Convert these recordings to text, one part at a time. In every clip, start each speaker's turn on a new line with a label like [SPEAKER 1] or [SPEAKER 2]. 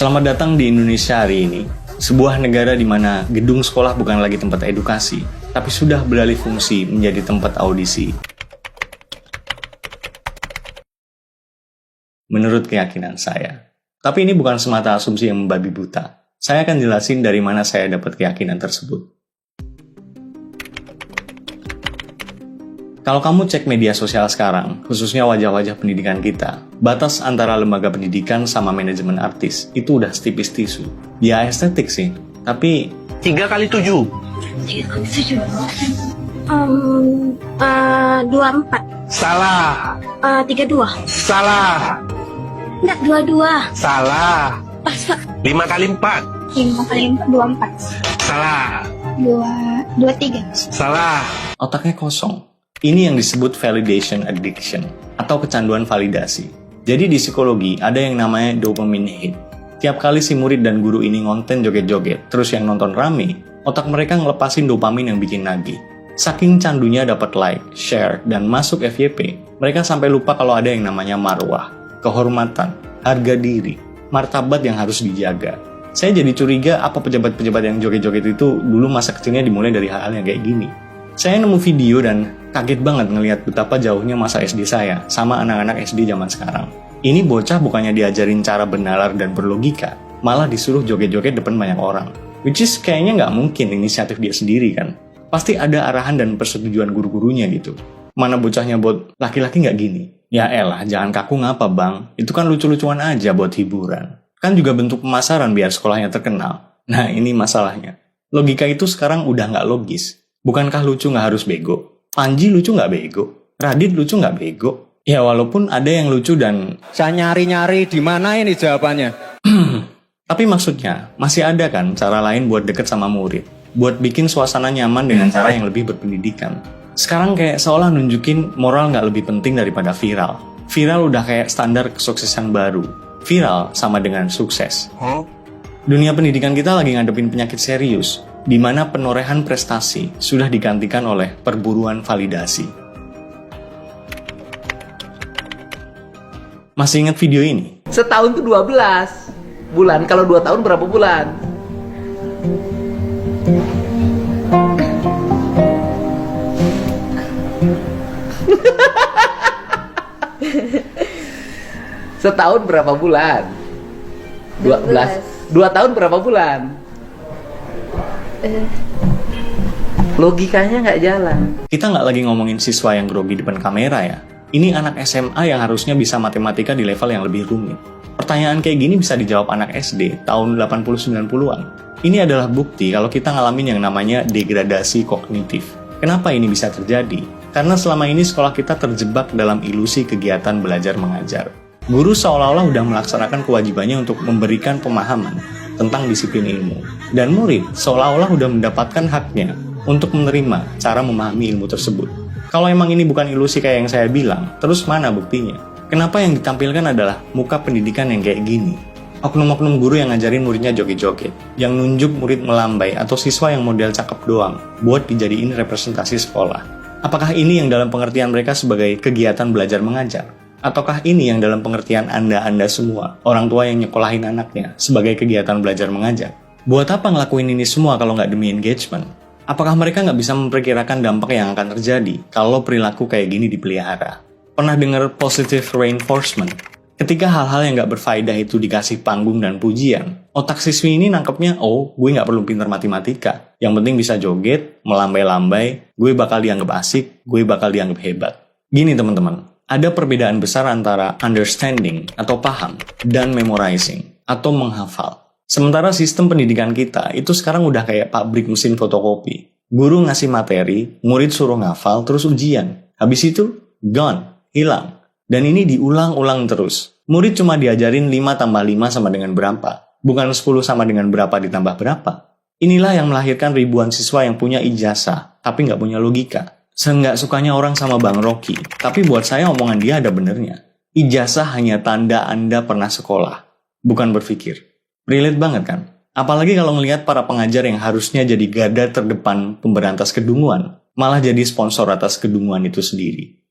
[SPEAKER 1] Selamat datang di Indonesia hari ini, sebuah negara di mana gedung sekolah bukan lagi tempat edukasi, tapi sudah beralih fungsi menjadi tempat audisi. Menurut keyakinan saya. Tapi ini bukan semata asumsi yang membabi buta. Saya akan jelasin dari mana saya dapat keyakinan tersebut. Kalau kamu cek media sosial sekarang, khususnya wajah-wajah pendidikan kita, batas antara lembaga pendidikan sama manajemen artis itu udah setipis tisu. Ya estetik sih, tapi
[SPEAKER 2] 3 kali 7.
[SPEAKER 3] 24.
[SPEAKER 2] Salah.
[SPEAKER 3] 32.
[SPEAKER 2] Salah.
[SPEAKER 3] Enggak, 22.
[SPEAKER 2] Salah.
[SPEAKER 3] Pas, Pak.
[SPEAKER 2] 5 kali 4.
[SPEAKER 3] 5 kali 4, 24.
[SPEAKER 2] Salah.
[SPEAKER 3] 23.
[SPEAKER 2] Salah.
[SPEAKER 1] otaknya kosong. Ini yang disebut validation addiction, atau kecanduan validasi. Jadi di psikologi ada yang namanya dopamine hit. Tiap kali si murid dan guru ini ngonten joget-joget, terus yang nonton rame, otak mereka ngelepasin dopamin yang bikin nagih. Saking candunya dapat like, share, dan masuk FYP, mereka sampai lupa kalau ada yang namanya marwah, kehormatan, harga diri, martabat yang harus dijaga. Saya jadi curiga apa pejabat-pejabat yang joget-joget itu dulu masa kecilnya dimulai dari hal-hal yang kayak gini. Saya nemu video dan kaget banget ngelihat betapa jauhnya masa SD saya sama anak-anak SD zaman sekarang. Ini bocah bukannya diajarin cara bernalar dan berlogika, malah disuruh joget-joget depan banyak orang. Which is kayaknya nggak mungkin inisiatif dia sendiri kan. Pasti ada arahan dan persetujuan guru-gurunya gitu. Mana bocahnya buat laki-laki nggak gini? Ya elah, jangan kaku ngapa bang, itu kan lucu-lucuan aja buat hiburan. Kan juga bentuk pemasaran biar sekolahnya terkenal. Nah ini masalahnya. Logika itu sekarang udah nggak logis. Bukankah lucu nggak harus bego? Panji lucu nggak bego? Radit lucu nggak bego? Ya walaupun ada yang lucu dan
[SPEAKER 4] saya nyari-nyari di mana ini jawabannya.
[SPEAKER 1] tapi maksudnya masih ada kan cara lain buat deket sama murid, buat bikin suasana nyaman dengan cara yang lebih berpendidikan. Sekarang kayak seolah nunjukin moral nggak lebih penting daripada viral. Viral udah kayak standar kesuksesan baru. Viral sama dengan sukses. Dunia pendidikan kita lagi ngadepin penyakit serius, di mana penorehan prestasi sudah digantikan oleh perburuan validasi. Masih ingat video ini?
[SPEAKER 5] Setahun tuh 12 bulan. Kalau 2 tahun berapa bulan? Setahun berapa bulan? 12. 2 tahun berapa bulan? Logikanya nggak jalan.
[SPEAKER 1] Kita nggak lagi ngomongin siswa yang grogi depan kamera ya. Ini anak SMA yang harusnya bisa matematika di level yang lebih rumit. Pertanyaan kayak gini bisa dijawab anak SD tahun 80-90-an. Ini adalah bukti kalau kita ngalamin yang namanya degradasi kognitif. Kenapa ini bisa terjadi? Karena selama ini sekolah kita terjebak dalam ilusi kegiatan belajar mengajar. Guru seolah-olah udah melaksanakan kewajibannya untuk memberikan pemahaman tentang disiplin ilmu. Dan murid seolah-olah udah mendapatkan haknya untuk menerima cara memahami ilmu tersebut. Kalau emang ini bukan ilusi kayak yang saya bilang, terus mana buktinya? Kenapa yang ditampilkan adalah muka pendidikan yang kayak gini? Oknum-oknum guru yang ngajarin muridnya joget-joget, yang nunjuk murid melambai atau siswa yang model cakep doang, buat dijadiin representasi sekolah. Apakah ini yang dalam pengertian mereka sebagai kegiatan belajar mengajar? Ataukah ini yang dalam pengertian Anda semua, orang tua yang nyekolahin anaknya, sebagai kegiatan belajar mengajar? Buat apa ngelakuin ini semua kalau nggak demi engagement? Apakah mereka nggak bisa memperkirakan dampak yang akan terjadi kalau perilaku kayak gini dipelihara? Pernah dengar positive reinforcement? Ketika hal-hal yang nggak berfaedah itu dikasih panggung dan pujian, otak siswi ini nangkepnya, oh, gue nggak perlu pintar matematika. Yang penting bisa joget, melambai-lambai, gue bakal dianggap asik, gue bakal dianggap hebat. Gini teman-teman. Ada perbedaan besar antara understanding atau paham dan memorizing atau menghafal. Sementara sistem pendidikan kita itu sekarang udah kayak pabrik mesin fotokopi. Guru ngasih materi, murid suruh ngafal, terus ujian. Habis itu, gone, hilang. Dan ini diulang-ulang terus. Murid cuma diajarin 5 tambah 5 sama dengan berapa. Bukan 10 sama dengan berapa ditambah berapa. Inilah yang melahirkan ribuan siswa yang punya ijazah, tapi nggak punya logika. Seenggak sukanya orang sama Bang Rocky, tapi buat saya omongan dia ada benernya. Ijazah hanya tanda Anda pernah sekolah, bukan berpikir. Relate banget kan? Apalagi kalau ngelihat para pengajar yang harusnya jadi garda terdepan pemberantas kedunguan, malah jadi sponsor atas kedunguan itu sendiri.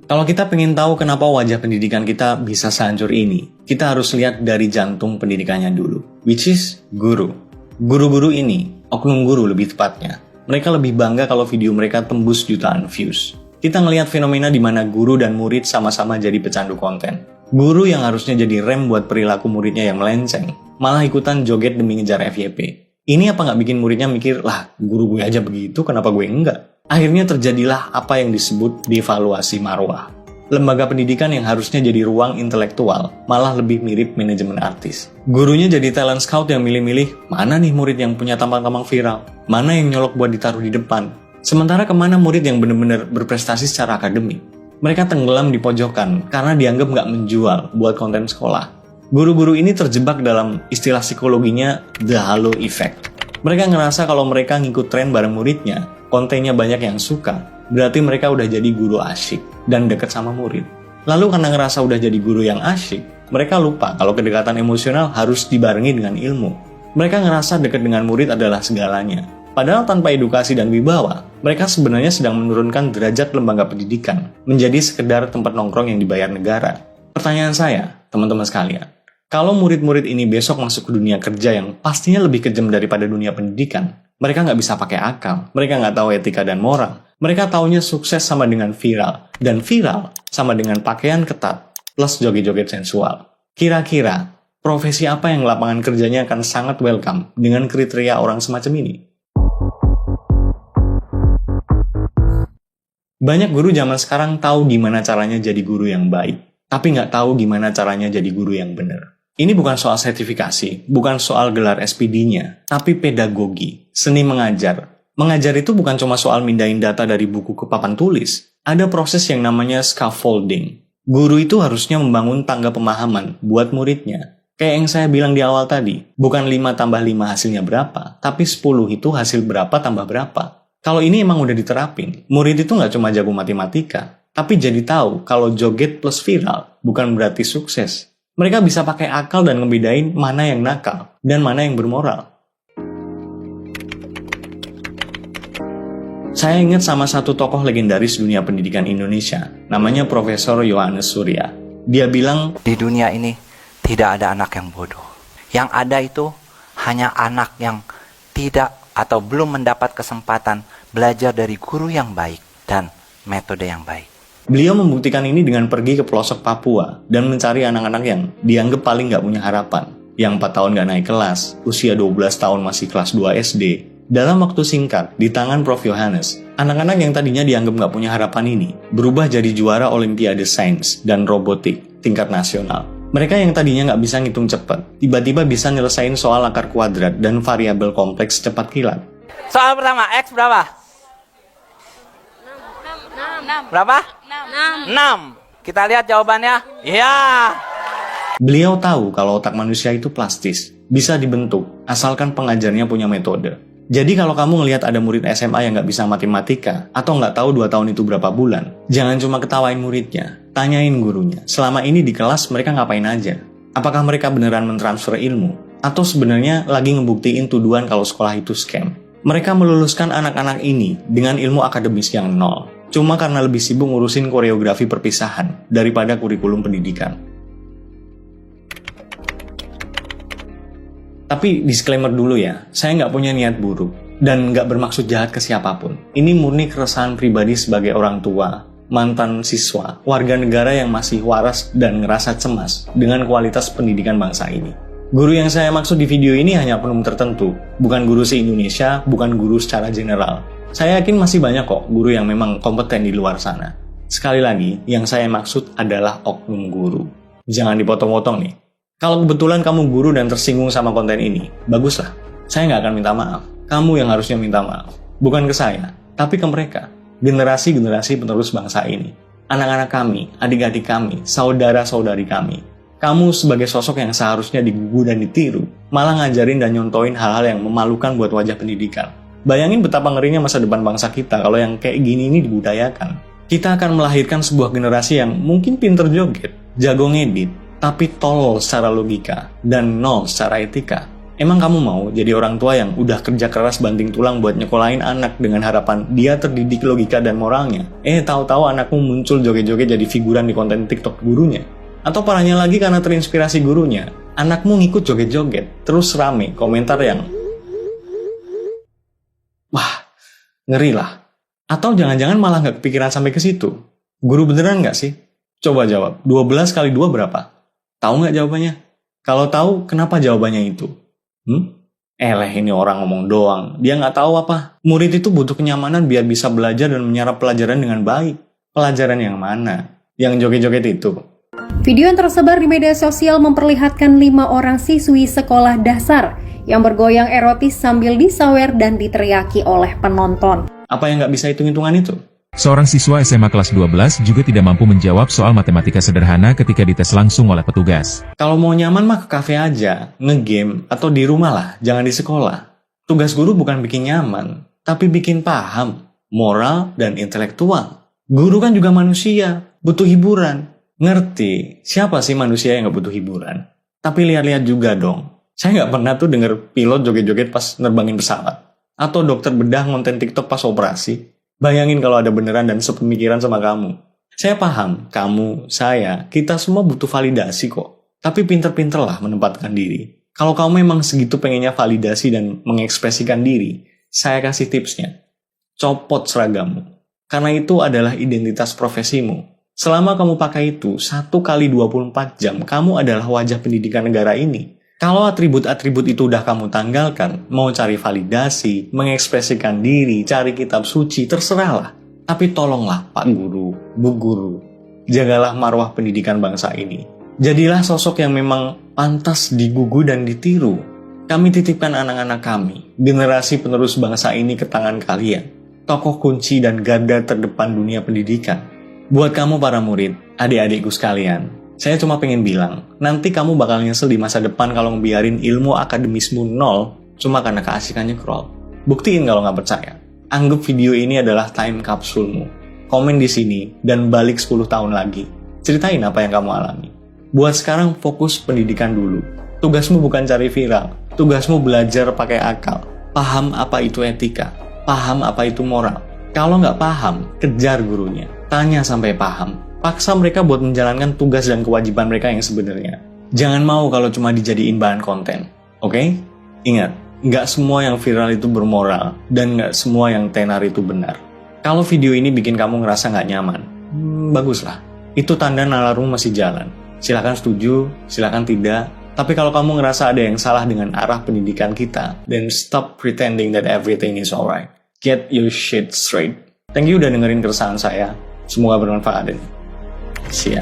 [SPEAKER 1] Kalau kita pengen tahu kenapa wajah pendidikan kita bisa sehancur ini, kita harus lihat dari jantung pendidikannya dulu, which is guru. Guru-guru ini, oknum guru lebih tepatnya, mereka lebih bangga kalau video mereka tembus jutaan views. Kita ngelihat fenomena di mana guru dan murid sama-sama jadi pecandu konten. Guru yang harusnya jadi rem buat perilaku muridnya yang melenceng, malah ikutan joget demi ngejar FYP. Ini apa nggak bikin muridnya mikir, lah guru gue aja begitu, kenapa gue enggak? Akhirnya terjadilah apa yang disebut devaluasi marwah. Lembaga pendidikan yang harusnya jadi ruang intelektual, malah lebih mirip manajemen artis. Gurunya jadi talent scout yang milih-milih, mana nih murid yang punya tampang-tampang viral, mana yang nyolok buat ditaruh di depan. Sementara kemana murid yang benar-benar berprestasi secara akademik. Mereka tenggelam di pojokan karena dianggap nggak menjual buat konten sekolah. Guru-guru ini terjebak dalam istilah psikologinya the halo effect. Mereka ngerasa kalau mereka ngikut tren bareng muridnya, kontennya banyak yang suka, berarti mereka udah jadi guru asyik dan deket sama murid. Lalu karena ngerasa udah jadi guru yang asyik, mereka lupa kalau kedekatan emosional harus dibarengi dengan ilmu. Mereka ngerasa deket dengan murid adalah segalanya. Padahal tanpa edukasi dan wibawa, mereka sebenarnya sedang menurunkan derajat lembaga pendidikan menjadi sekedar tempat nongkrong yang dibayar negara. Pertanyaan saya, teman-teman sekalian, kalau murid-murid ini besok masuk ke dunia kerja yang pastinya lebih kejam daripada dunia pendidikan, mereka nggak bisa pakai akal, mereka nggak tahu etika dan moral, mereka taunya sukses sama dengan viral, dan viral sama dengan pakaian ketat plus joget-joget sensual. Kira-kira, profesi apa yang lapangan kerjanya akan sangat welcome dengan kriteria orang semacam ini? Banyak guru zaman sekarang tahu gimana caranya jadi guru yang baik, tapi nggak tahu gimana caranya jadi guru yang benar. Ini bukan soal sertifikasi, bukan soal gelar SPD-nya, tapi pedagogi, seni mengajar. Mengajar itu bukan cuma soal mindahin data dari buku ke papan tulis. Ada proses yang namanya scaffolding. Guru itu harusnya membangun tangga pemahaman buat muridnya. Kayak yang saya bilang di awal tadi, bukan 5 tambah 5 hasilnya berapa, tapi 10 itu hasil berapa tambah berapa. Kalau ini emang udah diterapin, murid itu nggak cuma jago matematika, tapi jadi tahu kalau joget plus viral bukan berarti sukses. Mereka bisa pakai akal dan ngebedain mana yang nakal dan mana yang bermoral. Saya ingat sama satu tokoh legendaris dunia pendidikan Indonesia, namanya Profesor Yohanes Surya. Dia bilang,
[SPEAKER 6] di dunia ini tidak ada anak yang bodoh. Yang ada itu hanya anak yang tidak atau belum mendapat kesempatan belajar dari guru yang baik dan metode yang baik.
[SPEAKER 1] Beliau membuktikan ini dengan pergi ke pelosok Papua dan mencari anak-anak yang dianggap paling nggak punya harapan. Yang 4 tahun nggak naik kelas, usia 12 tahun masih kelas 2 SD. Dalam waktu singkat, di tangan Prof. Yohanes, anak-anak yang tadinya dianggap nggak punya harapan ini berubah jadi juara Olimpiade Sains dan Robotik tingkat nasional. Mereka yang tadinya nggak bisa ngitung cepat, tiba-tiba bisa nyelesain soal akar kuadrat dan variabel kompleks cepat kilat.
[SPEAKER 6] Soal pertama, X berapa?
[SPEAKER 7] 6.
[SPEAKER 6] Berapa? 6. Kita lihat jawabannya. Iya.
[SPEAKER 1] Beliau tahu kalau otak manusia itu plastis, bisa dibentuk, asalkan pengajarnya punya metode. Jadi kalau kamu ngelihat ada murid SMA yang nggak bisa matematika, atau nggak tahu 2 tahun itu berapa bulan, jangan cuma ketawain muridnya, tanyain gurunya, selama ini di kelas mereka ngapain aja? Apakah mereka beneran mentransfer ilmu? Atau sebenarnya lagi ngebuktiin tuduhan kalau sekolah itu scam? Mereka meluluskan anak-anak ini dengan ilmu akademis yang nol, cuma karena lebih sibuk ngurusin koreografi perpisahan daripada kurikulum pendidikan. Tapi disclaimer dulu ya, saya nggak punya niat buruk dan nggak bermaksud jahat ke siapapun. Ini murni keresahan pribadi sebagai orang tua, mantan siswa, warga negara yang masih waras dan ngerasa cemas dengan kualitas pendidikan bangsa ini. Guru yang saya maksud di video ini hanya oknum tertentu, bukan guru se-Indonesia, bukan guru secara general. Saya yakin masih banyak kok guru yang memang kompeten di luar sana. Sekali lagi, yang saya maksud adalah oknum guru. Jangan dipotong-potong nih. Kalau kebetulan kamu guru dan tersinggung sama konten ini, baguslah. Saya nggak akan minta maaf. Kamu yang harusnya minta maaf. Bukan ke saya, tapi ke mereka. Generasi-generasi penerus bangsa ini. Anak-anak kami, adik-adik kami, saudara-saudari kami. Kamu sebagai sosok yang seharusnya digugu dan ditiru, malah ngajarin dan nyontoin hal-hal yang memalukan buat wajah pendidikan. Bayangin betapa ngerinya masa depan bangsa kita kalau yang kayak gini ini dibudayakan. Kita akan melahirkan sebuah generasi yang mungkin pinter joget, jago ngedit, tapi tolol secara logika dan nol secara etika. Emang kamu mau jadi orang tua yang udah kerja keras banting tulang buat nyekolahin anak dengan harapan dia terdidik logika dan moralnya? Tahu-tahu anakmu muncul joget-joget jadi figuran di konten TikTok gurunya? Atau parahnya lagi karena terinspirasi gurunya, anakmu ngikut joget-joget, terus rame komentar yang wah, ngeri lah. Atau jangan-jangan malah nggak kepikiran sampai ke situ? Guru beneran nggak sih? Coba jawab, 12 kali 2 berapa? Tahu nggak jawabannya? Kalau tahu, kenapa jawabannya itu? Ini orang ngomong doang. Dia nggak tahu apa. Murid itu butuh kenyamanan biar bisa belajar dan menyerap pelajaran dengan baik. Pelajaran yang mana? Yang joget-joget itu?
[SPEAKER 7] Video yang tersebar di media sosial memperlihatkan 5 orang siswi sekolah dasar yang bergoyang erotis sambil disawer dan diteriaki oleh penonton.
[SPEAKER 1] Apa yang nggak bisa hitung-hitungan itu?
[SPEAKER 8] Seorang siswa SMA kelas 12 juga tidak mampu menjawab soal matematika sederhana ketika dites langsung oleh petugas.
[SPEAKER 1] Kalau mau nyaman mah ke kafe aja, ngegame, atau di rumah lah, jangan di sekolah. Tugas guru bukan bikin nyaman, tapi bikin paham, moral, dan intelektual. Guru kan juga manusia, butuh hiburan. Ngerti, siapa sih manusia yang nggak butuh hiburan? Tapi lihat-lihat juga dong. Saya nggak pernah tuh denger pilot joget-joget pas nerbangin pesawat. Atau dokter bedah ngonten TikTok pas operasi. Bayangin kalau ada beneran dan sepemikiran sama kamu. Saya paham, kamu, saya, kita semua butuh validasi kok. Tapi pinter-pinterlah menempatkan diri. Kalau kamu memang segitu pengennya validasi dan mengekspresikan diri, saya kasih tipsnya. Copot seragammu. Karena itu adalah identitas profesimu. Selama kamu pakai itu, 1 kali 24 jam, kamu adalah wajah pendidikan negara ini. Kalau atribut-atribut itu udah kamu tanggalkan, mau cari validasi, mengekspresikan diri, cari kitab suci, terserahlah. Tapi tolonglah Pak Guru, Bu Guru, jagalah marwah pendidikan bangsa ini. Jadilah sosok yang memang pantas digugu dan ditiru. Kami titipkan anak-anak kami, generasi penerus bangsa ini ke tangan kalian. Tokoh kunci dan garda terdepan dunia pendidikan. Buat kamu para murid, adik-adikku sekalian, saya cuma pengen bilang, nanti kamu bakal nyesel di masa depan kalau ngebiarin ilmu akademismu nol cuma karena keasikannya scroll. Buktiin kalau nggak percaya. Anggap video ini adalah time kapsulmu. Komen di sini dan balik 10 tahun lagi. Ceritain apa yang kamu alami. Buat sekarang fokus pendidikan dulu. Tugasmu bukan cari viral. Tugasmu belajar pakai akal. Paham apa itu etika. Paham apa itu moral. Kalau nggak paham, kejar gurunya. Tanya sampai paham. Paksa mereka buat menjalankan tugas dan kewajiban mereka yang sebenarnya. Jangan mau kalau cuma dijadiin bahan konten. Oke? Ingat, nggak semua yang viral itu bermoral, dan nggak semua yang tenar itu benar. Kalau video ini bikin kamu ngerasa nggak nyaman, baguslah. Itu tanda nalarmu masih jalan. Silakan setuju, silakan tidak. Tapi kalau kamu ngerasa ada yang salah dengan arah pendidikan kita, then stop pretending that everything is alright. Get your shit straight. Thank you udah dengerin keresahan saya. Semoga bermanfaat. See ya.